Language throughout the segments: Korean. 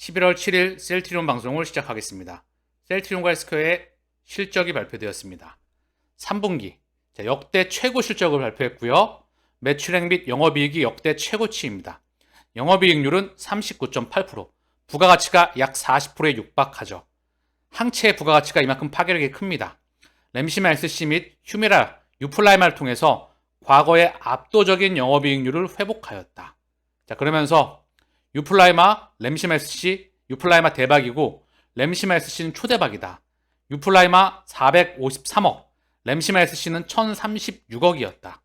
11월 7일 셀트리온 방송을 시작하겠습니다. 셀트리온과 헬스케어의 실적이 발표되었습니다. 3분기 역대 최고 실적을 발표했고요. 매출액 및 영업이익이 역대 최고치입니다. 영업이익률은 39.8%, 부가가치가 약 40%에 육박하죠. 항체의 부가가치가 이만큼 파괴력이 큽니다. 램시마 SC 및 휴미라, 유플라이마를 통해서 과거의 압도적인 영업이익률을 회복하였다. 자, 그러면서 유플라이마, 램시마 SC, 유플라이마 대박이고 램시마 SC는 초대박이다. 유플라이마 453억, 램시마 SC는 1036억이었다.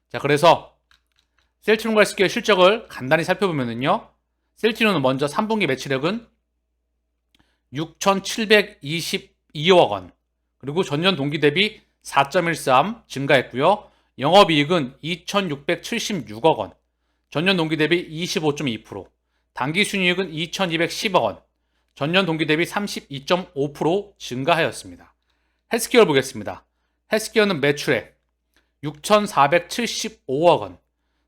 자, 그래서 셀트리온과 헬스케어의 실적을 간단히 살펴보면요. 셀트리온은 먼저 3분기 매출액은 6,722억 원, 그리고 전년 동기 대비 4.13 증가했고요. 영업이익은 2,676억 원, 전년 동기 대비 25.2%, 당기순이익은 2,210억 원, 전년 동기 대비 32.5% 증가하였습니다. 헬스케어를 보겠습니다. 헬스케어는 매출액 6,475억 원,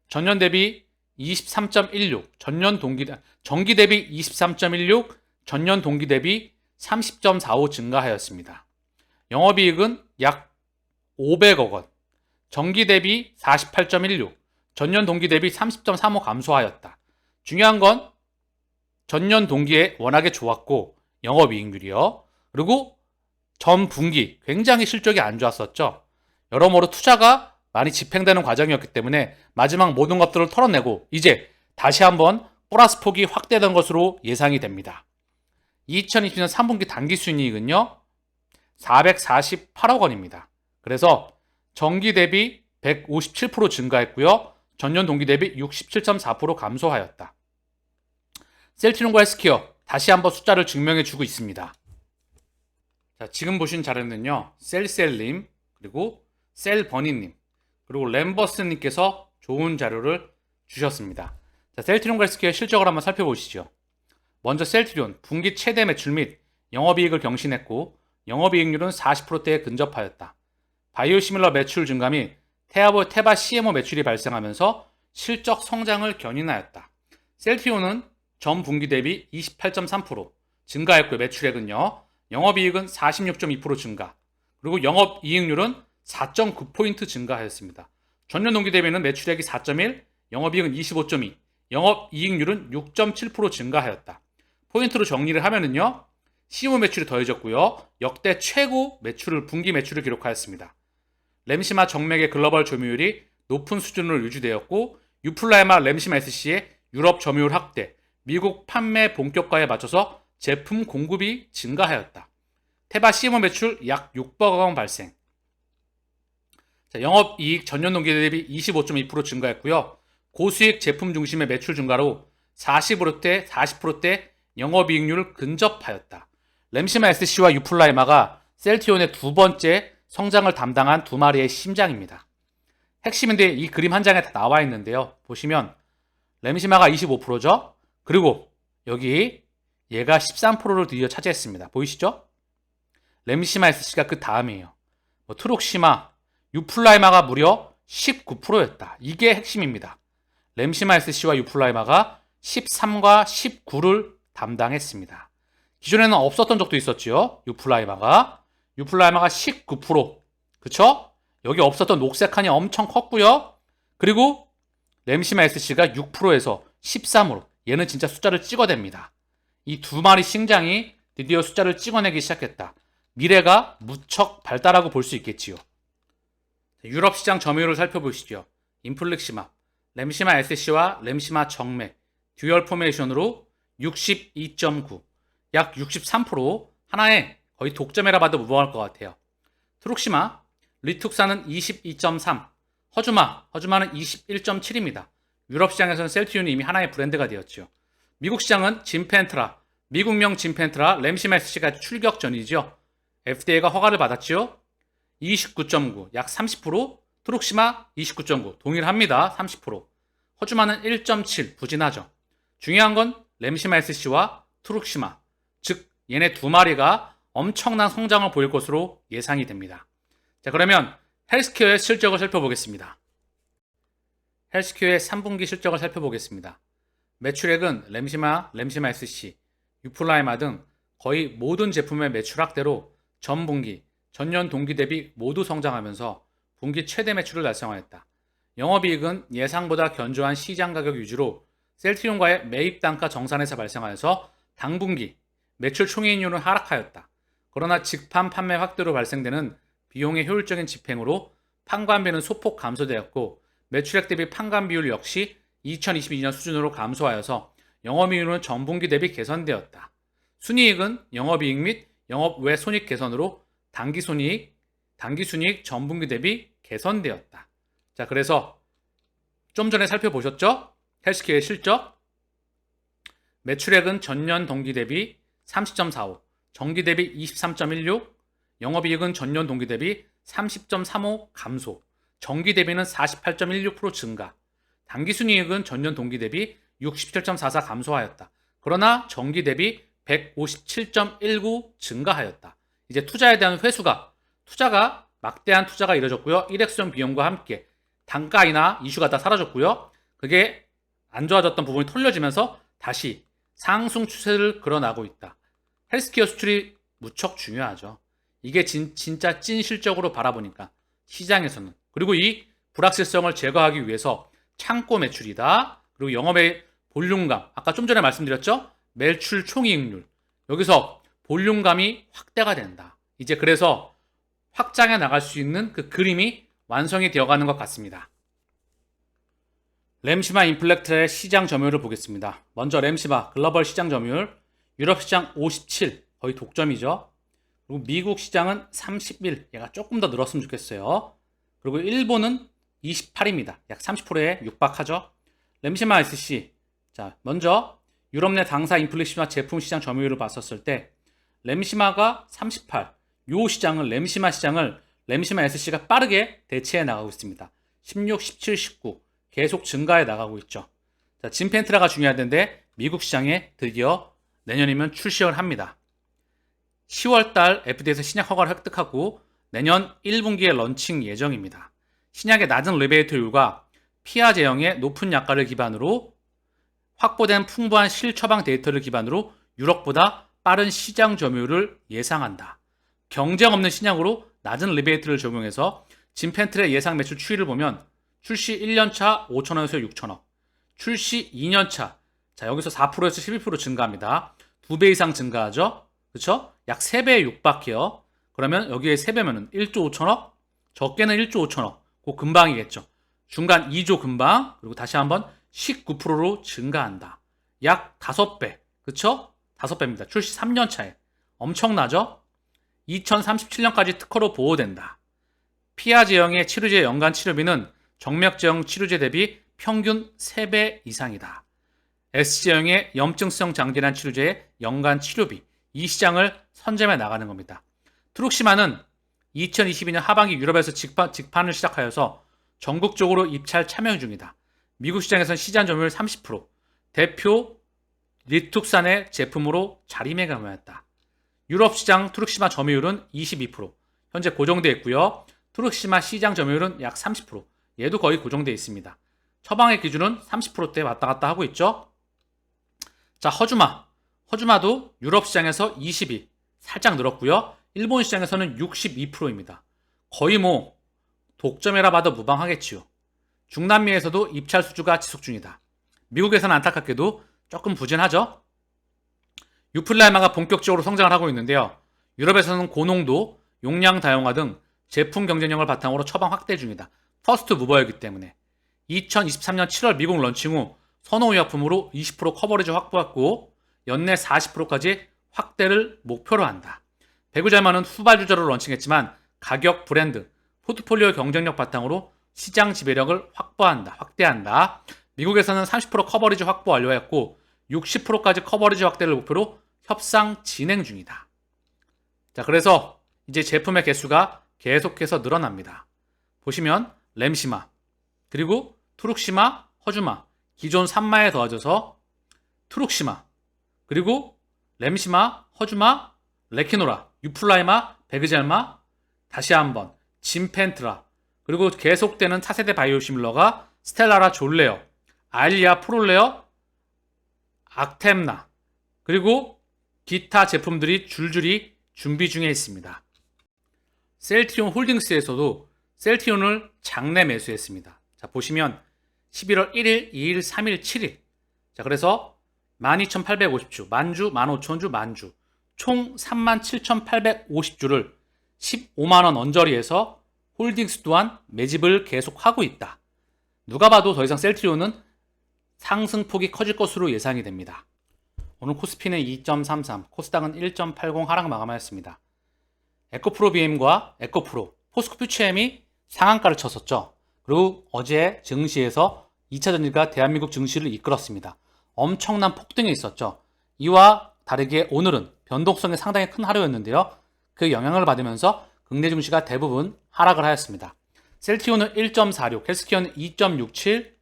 전년 대비 23.16, 전기 대비 23.16, 전년 동기 대비 30.45 증가하였습니다. 영업이익은 약 500억 원, 전기 대비 48.16, 전년 동기 대비 30.35 감소하였다. 중요한 건 전년 동기에 워낙에 좋았고 영업이익률이요. 그리고 전 분기 굉장히 실적이 안 좋았었죠. 여러모로 투자가 많이 집행되는 과정이었기 때문에 마지막 모든 것들을 털어내고 이제 다시 한번 플러스 폭이 확대된 것으로 예상이 됩니다. 2020년 3분기 당기순이익은요 448억 원입니다. 그래서 전기 대비 157% 증가했고요. 전년 동기 대비 67.4% 감소하였다. 셀트리온과 헬스케어 다시 한번 숫자를 증명해주고 있습니다. 자, 지금 보신 자료는요. 셀셀님, 그리고 셀버니님, 그리고 램버스님께서 좋은 자료를 주셨습니다. 자, 셀트리온과 헬스케어 실적을 한번 살펴보시죠. 먼저 셀트리온 분기 최대 매출 및 영업이익을 경신했고 영업이익률은 40%대에 근접하였다. 바이오시밀러 매출 증가 및 테바 CMO 매출이 발생하면서 실적 성장을 견인하였다. 셀트리온은 전 분기 대비 28.3% 증가했고요. 매출액은요. 영업이익은 46.2% 증가. 그리고 영업이익률은 4.9포인트 증가하였습니다. 전년 동기 대비는 매출액이 4.1, 영업이익은 25.2, 영업이익률은 6.7% 증가하였다. 포인트로 정리를 하면은요. CMO 매출이 더해졌고요. 역대 최고 분기 매출을 기록하였습니다. 램시마 정맥의 글로벌 점유율이 높은 수준으로 유지되었고 유플라이마 램시마 SC의 유럽 점유율 확대, 미국 판매 본격화에 맞춰서 제품 공급이 증가하였다. 테바 CMO 매출 약 600억 원 발생. 자, 영업이익 전년 동기 대비 25.2% 증가했고요. 고수익 제품 중심의 매출 증가로 40%대 영업이익률을 근접하였다. 램시마 SC와 유플라이마가 셀트리온의 두 번째 성장을 담당한 두 마리의 심장입니다. 핵심인데 이 그림 한 장에 다 나와 있는데요. 보시면 램시마가 25%죠. 그리고 여기 얘가 13%를 드디어 차지했습니다. 보이시죠? 램시마 SC가 그 다음이에요. 트록시마, 유플라이마가 무려 19%였다. 이게 핵심입니다. 램시마 SC와 유플라이마가 13과 19를 담당했습니다. 기존에는 없었던 적도 있었죠. 유플라이마가 19%. 그쵸? 여기 없었던 녹색 칸이 엄청 컸고요. 그리고 램시마 SC가 6%에서 13으로 얘는 진짜 숫자를 찍어댑니다. 이 두 마리 심장이 드디어 숫자를 찍어내기 시작했다. 미래가 무척 밝다라고 볼 수 있겠지요. 유럽 시장 점유율을 살펴보시죠. 인플릭시마, 램시마 SC와 램시마 정맥, 듀얼 포메이션으로 62.9, 약 63%, 하나에 거의 독점이라 봐도 무방할 것 같아요. 트룩시마, 리툭사는 22.3, 허주마는 21.7입니다. 유럽 시장에서는 셀트리온이 이미 하나의 브랜드가 되었죠. 미국 시장은 진펜트라, 미국명 진펜트라, 램시마 SC가 출격 전이죠. FDA가 허가를 받았죠. 29.9, 약 30%, 트룩시마 29.9, 동일합니다. 30%. 허주마는 1.7, 부진하죠. 중요한 건 램시마 SC와 트룩시마, 즉 얘네 두 마리가 엄청난 성장을 보일 것으로 예상이 됩니다. 자, 그러면 헬스케어의 실적을 살펴보겠습니다. 헬스케어의 3분기 실적을 살펴보겠습니다. 매출액은 램시마 SC, 유플라이마 등 거의 모든 제품의 매출 확대로 전분기, 전년 동기 대비 모두 성장하면서 분기 최대 매출을 달성하였다. 영업이익은 예상보다 견조한 시장 가격 유지로 셀트리온과의 매입 단가 정산에서 발생하여서 당분기 매출 총이익률은 하락하였다. 그러나 직판 판매 확대로 발생되는 비용의 효율적인 집행으로 판관비는 소폭 감소되었고 매출액 대비 판관 비율 역시 2022년 수준으로 감소하여서 영업이익률은 전분기 대비 개선되었다. 순이익은 영업이익 및 영업 외 손익 개선으로 당기순이익 전분기 대비 개선되었다. 자, 그래서 좀 전에 살펴보셨죠? 헬스케어의 실적. 매출액은 전년 동기 대비 30.45, 정기 대비 23.16, 영업이익은 전년 동기 대비 30.35 감소, 정기 대비는 48.16% 증가, 당기순이익은 전년 동기 대비 67.44 감소하였다. 그러나 정기 대비 157.19 증가하였다. 이제 투자에 대한 투자가 막대한 투자가 이뤄졌고요. 일회성 비용과 함께 단가이나 이슈가 다 사라졌고요. 그게 안 좋아졌던 부분이 털려지면서 다시 상승 추세를 끌어나고 있다. 헬스케어 수출이 무척 중요하죠. 이게 진짜 찐 실적으로 바라보니까 시장에서는. 그리고 이 불확실성을 제거하기 위해서 창고 매출이다. 그리고 영업의 볼륨감. 아까 좀 전에 말씀드렸죠? 매출 총이익률. 여기서 볼륨감이 확대가 된다. 이제 그래서 확장해 나갈 수 있는 그 그림이 완성이 되어가는 것 같습니다. 램시마 인플렉트의 시장 점유율을 보겠습니다. 먼저 램시마 글로벌 시장 점유율, 유럽 시장 57, 거의 독점이죠. 그리고 미국 시장은 31, 얘가 조금 더 늘었으면 좋겠어요. 그리고 일본은 28입니다. 약 30%에 육박하죠. 램시마 SC. 자, 먼저 유럽 내 당사 인플렉시마 제품 시장 점유율을 봤었을 때 램시마가 38, 요 시장을 램시마 SC가 빠르게 대체해 나가고 있습니다. 16, 17, 19 계속 증가해 나가고 있죠. 자, 진펜트라가 중요하던데 미국 시장에 드디어 내년이면 출시를 합니다. 10월달 FDA에서 신약 허가를 획득하고 내년 1분기에 런칭 예정입니다. 신약의 낮은 리베이트율과 피하 제형의 높은 약가를 기반으로 확보된 풍부한 실처방 데이터를 기반으로 유럽보다 빠른 시장 점유율을 예상한다. 경쟁 없는 신약으로 낮은 리베이트를 적용해서 진펜트의 예상 매출 추이를 보면 출시 1년차 5천원에서 6천억, 출시 2년차 자 여기서 4%에서 12% 증가합니다. 2배 이상 증가하죠. 그렇죠? 약 3배에 육박해요. 그러면 여기에 3배면은 1조 5천억, 적게는 1조 5천억. 그 금방이겠죠. 중간 2조 금방, 그리고 다시 한번 19%로 증가한다. 약 5배. 그쵸? 5배입니다. 출시 3년 차에. 엄청나죠? 2037년까지 특허로 보호된다. 피하 제형의 치료제 연간 치료비는 정맥 제형 치료제 대비 평균 3배 이상이다. S 제형의 염증성 장질환 치료제의 연간 치료비. 이 시장을 선점해 나가는 겁니다. 트룩시마는 2022년 하반기 유럽에서 직판을 시작하여서 전국적으로 입찰 참여 중이다. 미국 시장에서는 시장 점유율 30%, 대표 리툭산의 제품으로 자리매김하였다. 유럽 시장 트룩시마 점유율은 22%, 현재 고정되어 있고요. 트룩시마 시장 점유율은 약 30%, 얘도 거의 고정되어 있습니다. 처방의 기준은 30%대 왔다 갔다 하고 있죠. 자, 허주마도 유럽 시장에서 22, 살짝 늘었고요. 일본 시장에서는 62%입니다. 거의 독점이라 봐도 무방하겠지요. 중남미에서도 입찰 수주가 지속 중이다. 미국에서는 안타깝게도 조금 부진하죠. 유플라이마가 본격적으로 성장을 하고 있는데요. 유럽에서는 고농도, 용량 다용화 등 제품 경쟁력을 바탕으로 처방 확대 중이다. 퍼스트 무버이기 때문에 2023년 7월 미국 런칭 후 선호 의약품으로 20% 커버리지 확보했고 연내 40%까지 확대를 목표로 한다. 배구잘만은 후발주자로 런칭했지만 가격, 브랜드, 포트폴리오 경쟁력 바탕으로 시장 지배력을 확대한다. 미국에서는 30% 커버리지 확보 완료했고 60%까지 커버리지 확대를 목표로 협상 진행 중이다. 자, 그래서 이제 제품의 개수가 계속해서 늘어납니다. 보시면 램시마, 그리고 트룩시마, 허주마, 기존 3마에 더해져서 트룩시마, 그리고 램시마, 허주마, 레키노라, 유플라이마, 베그젤마, 다시 한번 진펜트라, 그리고 계속되는 차세대 바이오시밀러가 스텔라라 졸레어, 아일리아 프롤레어, 악템나, 그리고 기타 제품들이 줄줄이 준비 중에 있습니다. 셀트리온 홀딩스에서도 셀트리온을 장내 매수했습니다. 자, 보시면 11월 1일, 2일, 3일, 7일. 자, 그래서 12,850주, 만주, 15,000주, 만주. 총 37,850주를 15만원 언저리에서 홀딩스 또한 매집을 계속하고 있다. 누가 봐도 더 이상 셀트리온은 상승폭이 커질 것으로 예상이 됩니다. 오늘 코스피는 2.33, 코스닥은 1.80 하락 마감하였습니다. 에코프로 BM과 에코프로, 포스코 퓨처엠이 상한가를 쳤었죠. 그리고 어제 증시에서 2차 전지가 대한민국 증시를 이끌었습니다. 엄청난 폭등이 있었죠. 이와 다르게 오늘은 변동성이 상당히 큰 하루였는데요. 그 영향을 받으면서 국내 증시가 대부분 하락을 하였습니다. 셀트리온은 1.46, 헬스케어는 2.67,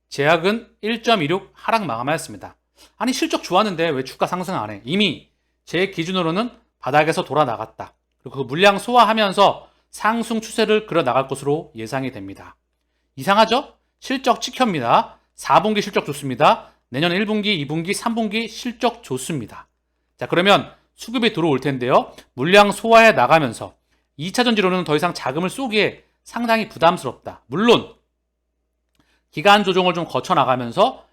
제약은 1.26 하락 마감하였습니다. 아니 실적 좋았는데 왜 주가 상승 안 해? 이미 제 기준으로는 바닥에서 돌아 나갔다. 그리고 그 물량 소화하면서 상승 추세를 그려 나갈 것으로 예상이 됩니다. 이상하죠? 실적 찍힙니다. 4분기 실적 좋습니다. 내년 1분기, 2분기, 3분기 실적 좋습니다. 자, 그러면 수급이 들어올 텐데요. 물량 소화해 나가면서 2차 전지로는 더 이상 자금을 쏘기에 상당히 부담스럽다. 물론 기간 조정을 좀 거쳐 나가면서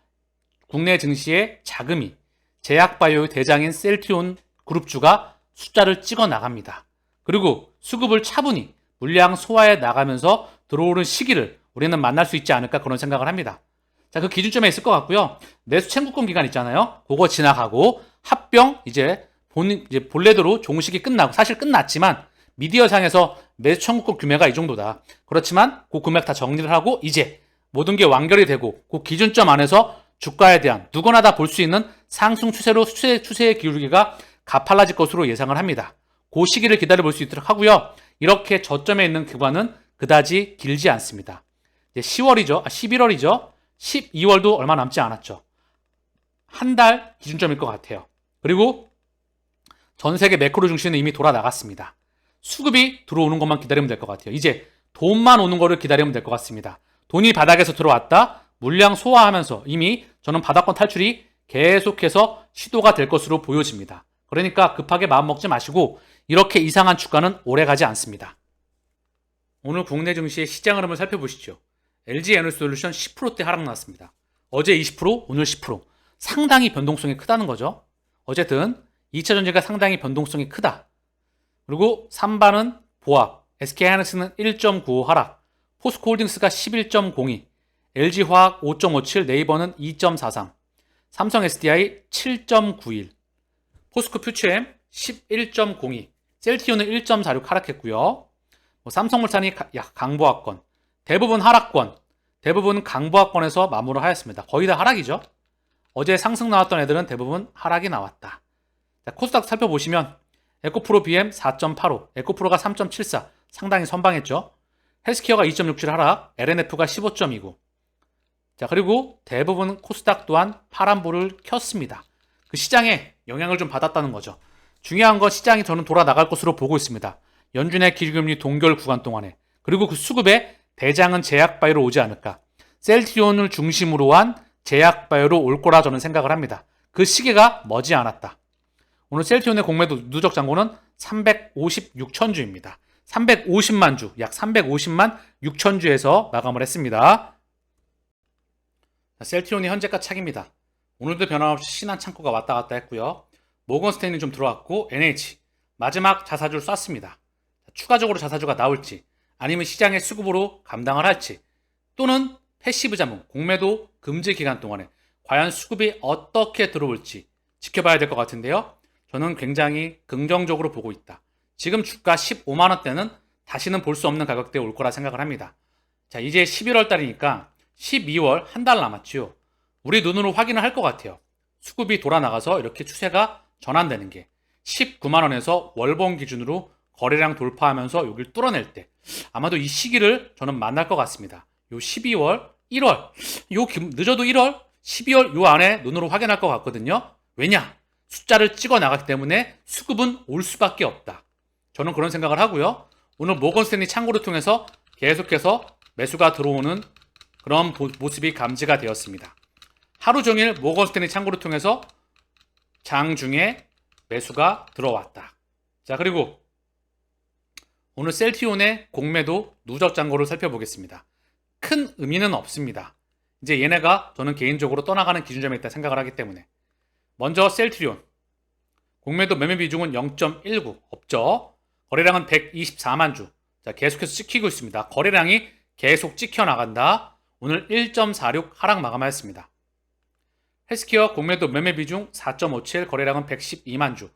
국내 증시의 자금이 제약바이오의 대장인 셀트리온 그룹주가 숫자를 찍어 나갑니다. 그리고 수급을 차분히 물량 소화해 나가면서 들어오는 시기를 우리는 만날 수 있지 않을까 그런 생각을 합니다. 자, 그 기준점에 있을 것 같고요. 매수 청구권 기간 있잖아요. 그거 지나가고 합병 이제 본래대로 종식이 끝나고 사실 끝났지만 미디어상에서 매수 청구권 규모가 이 정도다. 그렇지만 그 금액 다 정리를 하고 이제 모든 게 완결이 되고 그 기준점 안에서 주가에 대한 누구나 다 볼 수 있는 상승 추세로 추세의 기울기가 가팔라질 것으로 예상을 합니다. 그 시기를 기다려볼 수 있도록 하고요. 이렇게 저점에 있는 구간은 그다지 길지 않습니다. 이제 11월이죠. 12월도 얼마 남지 않았죠. 한 달 기준점일 것 같아요. 그리고 전 세계 매크로 증시는 이미 돌아 나갔습니다. 수급이 들어오는 것만 기다리면 될 것 같아요. 이제 돈만 오는 거를 기다리면 될 것 같습니다. 돈이 바닥에서 들어왔다. 물량 소화하면서 이미 저는 바닥권 탈출이 계속해서 시도가 될 것으로 보여집니다. 그러니까 급하게 마음 먹지 마시고 이렇게 이상한 주가는 오래 가지 않습니다. 오늘 국내 증시의 시장 흐름을 살펴보시죠. LG에너지솔루션 10%대 하락 나왔습니다. 어제 20%, 오늘 10%. 상당히 변동성이 크다는 거죠. 어쨌든 2차 전지가 상당히 변동성이 크다. 그리고 3반은 보합, SK하이닉스는 1.95 하락, 포스코홀딩스가 11.02, LG화학 5.57, 네이버는 2.43, 삼성 SDI 7.91, 포스코 퓨처엠 11.02, 셀트리온은 1.46 하락했고요. 삼성물산이 강보합권, 대부분 하락권, 대부분 강보합권에서 마무리를 하였습니다. 거의 다 하락이죠. 어제 상승 나왔던 애들은 대부분 하락이 나왔다. 자, 코스닥 살펴보시면 에코프로 BM 4.85, 에코프로가 3.74, 상당히 선방했죠. 헬스케어가 2.67 하락, LNF가 15.29. 자, 그리고 대부분 코스닥 또한 파란불을 켰습니다. 그 시장에 영향을 좀 받았다는 거죠. 중요한 건 시장이 저는 돌아 나갈 것으로 보고 있습니다. 연준의 기준금리 동결 구간 동안에. 그리고 그 수급에 대장은 제약바이오로 오지 않을까. 셀트리온을 중심으로 한 제약바이오로 올 거라 저는 생각을 합니다. 그 시기가 머지않았다. 오늘 셀트리온의 공매도 누적 잔고는 356천주입니다. 350만 주, 약 350만 6천 주에서 마감을 했습니다. 셀트리온이 현재가 착입니다. 오늘도 변함없이 신한 창고가 왔다 갔다 했고요. 모건스탠리 좀 들어왔고 NH 마지막 자사주를 쐈습니다. 추가적으로 자사주가 나올지 아니면 시장의 수급으로 감당을 할지 또는 패시브 자문 공매도 금지 기간 동안에 과연 수급이 어떻게 들어올지 지켜봐야 될 것 같은데요. 저는 굉장히 긍정적으로 보고 있다. 지금 주가 15만원대는 다시는 볼 수 없는 가격대에 올 거라 생각을 합니다. 자, 이제 11월 달이니까 12월 한 달 남았죠. 우리 눈으로 확인을 할 것 같아요. 수급이 돌아 나가서 이렇게 추세가 전환되는 게 19만원에서 월봉 기준으로 거래량 돌파하면서 여기를 뚫어낼 때 아마도 이 시기를 저는 만날 것 같습니다. 요 12월, 1월, 늦어도 1월, 12월 요 안에 눈으로 확인할 것 같거든요. 왜냐? 숫자를 찍어 나갔기 때문에 수급은 올 수밖에 없다. 저는 그런 생각을 하고요. 오늘 모건스탠리 창고를 통해서 계속해서 매수가 들어오는 그런 모습이 감지가 되었습니다. 하루 종일 모건스탠리 창고를 통해서 장중에 매수가 들어왔다. 자, 그리고 오늘 셀트리온의 공매도 누적 잔고를 살펴보겠습니다. 큰 의미는 없습니다. 이제 얘네가 저는 개인적으로 떠나가는 기준점에 있다 생각을 하기 때문에. 먼저 셀트리온 공매도 매매 비중은 0.19 없죠. 거래량은 124만 주. 자, 계속해서 찍히고 있습니다. 거래량이 계속 찍혀 나간다. 오늘 1.46 하락 마감하였습니다. 헬스케어 공매도 매매 비중 4.57, 거래량은 112만 주.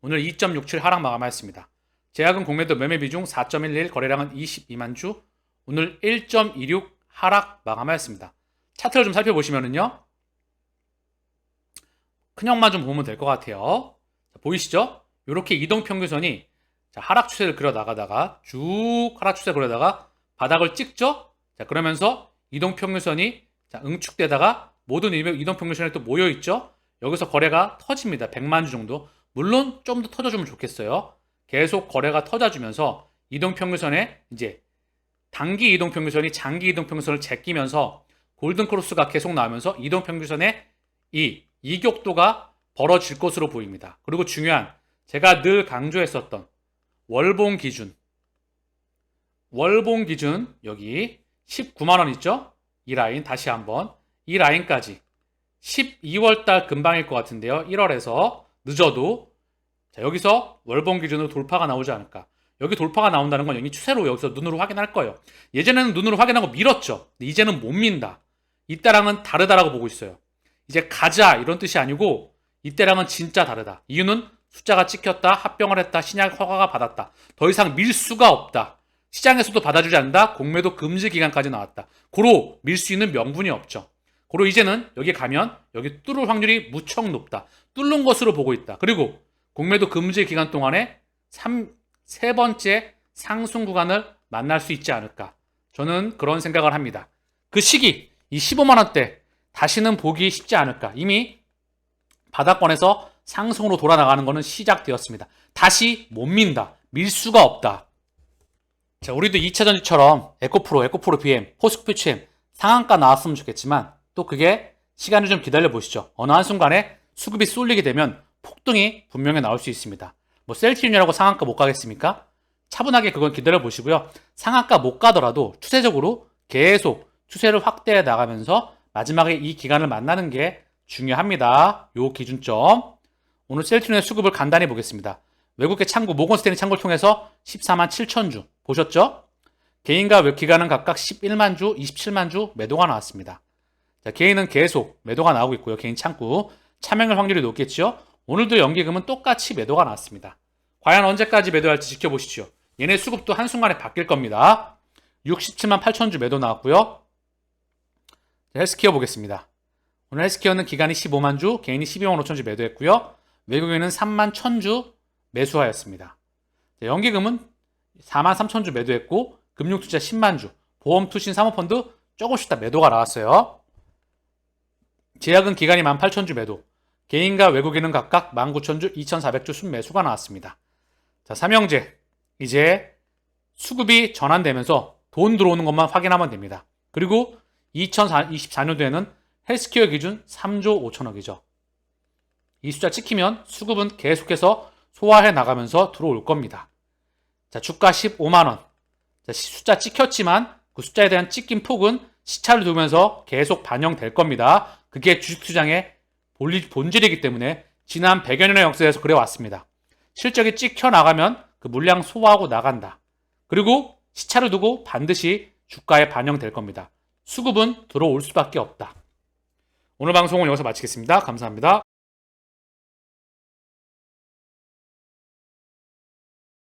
오늘 2.67 하락 마감하였습니다. 제약은 공매도 매매 비중 4.11, 거래량은 22만 주. 오늘 1.26 하락 마감하였습니다. 차트를 좀 살펴보시면은요. 큰형만 좀 보면 될 것 같아요. 자, 보이시죠? 이렇게 이동평균선이 하락 추세를 그려 나가다가 쭉 하락 추세 그려다가 바닥을 찍죠? 자, 그러면서 이동평균선이 응축되다가 모든 이동평균선에 또 모여있죠? 여기서 거래가 터집니다. 100만 주 정도. 물론 좀 더 터져주면 좋겠어요. 계속 거래가 터져주면서 이동평균선에 이제 단기 이동평균선이 장기 이동평균선을 제끼면서 골든크로스가 계속 나오면서 이동평균선의 이 이격도가 벌어질 것으로 보입니다. 그리고 중요한 제가 늘 강조했었던 월봉 기준 여기 19만 원 있죠? 이 라인 다시 한번 이 라인까지 12월달 금방일 것 같은데요. 1월에서 늦어도 자, 여기서 월봉 기준으로 돌파가 나오지 않을까. 여기 돌파가 나온다는 건 여기 추세로 여기서 눈으로 확인할 거예요. 예전에는 눈으로 확인하고 밀었죠. 근데 이제는 못 민다. 이때랑은 다르다라고 보고 있어요. 이제 가자 이런 뜻이 아니고 이때랑은 진짜 다르다. 이유는 숫자가 찍혔다, 합병을 했다, 신약 허가가 받았다. 더 이상 밀 수가 없다. 시장에서도 받아주지 않는다. 공매도 금지 기간까지 나왔다. 고로 밀 수 있는 명분이 없죠. 고로 이제는 여기 가면 여기 뚫을 확률이 무척 높다. 뚫는 것으로 보고 있다. 그리고 공매도 금지 기간 동안에 세 번째 상승 구간을 만날 수 있지 않을까. 저는 그런 생각을 합니다. 그 시기, 이 15만 원대 다시는 보기 쉽지 않을까. 이미 바닥권에서 상승으로 돌아나가는 것은 시작되었습니다. 다시 못 민다. 밀 수가 없다. 자, 우리도 2차전지처럼 에코프로 BM, 포스코퓨처엠 상한가 나왔으면 좋겠지만 또 그게 시간을 좀 기다려 보시죠. 어느 한순간에 수급이 쏠리게 되면 폭등이 분명히 나올 수 있습니다. 뭐 셀트리온이라고 상한가 못 가겠습니까? 차분하게 그건 기다려 보시고요. 상한가 못 가더라도 추세적으로 계속 추세를 확대해 나가면서 마지막에 이 기간을 만나는 게 중요합니다. 요 기준점. 오늘 셀트리온의 수급을 간단히 보겠습니다. 외국계 창구, 모건스탠리 창구를 통해서 14만 7천 주 보셨죠? 개인과 기관은 각각 11만 주, 27만 주 매도가 나왔습니다. 자, 개인은 계속 매도가 나오고 있고요. 개인 창구. 참여할 확률이 높겠죠? 오늘도 연기금은 똑같이 매도가 나왔습니다. 과연 언제까지 매도할지 지켜보시죠. 얘네 수급도 한순간에 바뀔 겁니다. 67만 8천 주 매도 나왔고요. 자, 헬스케어 보겠습니다. 오늘 헬스케어는 기간이 15만 주, 개인이 12만 5천 주 매도했고요. 외국인은 3만 1천 주 매수하였습니다. 자, 연기금은 4만 3천 주 매도했고 금융투자 10만 주, 보험투신 사모펀드 조금씩 다 매도가 나왔어요. 제약은 기간이 1만 8천 주 매도, 개인과 외국인은 각각 19,000주, 2,400주 순매수가 나왔습니다. 자, 삼형제 이제 수급이 전환되면서 돈 들어오는 것만 확인하면 됩니다. 그리고 2024년도에는 헬스케어 기준 3조 5천억이죠. 이 숫자 찍히면 수급은 계속해서 소화해 나가면서 들어올 겁니다. 자, 주가 15만원. 자, 숫자 찍혔지만 그 숫자에 대한 찍힌 폭은 시차를 두면서 계속 반영될 겁니다. 그게 주식시장의 본질이기 때문에 지난 100여 년의 역사에서 그래왔습니다. 실적이 찍혀 나가면 그 물량 소화하고 나간다. 그리고 시차를 두고 반드시 주가에 반영될 겁니다. 수급은 들어올 수밖에 없다. 오늘 방송은 여기서 마치겠습니다. 감사합니다.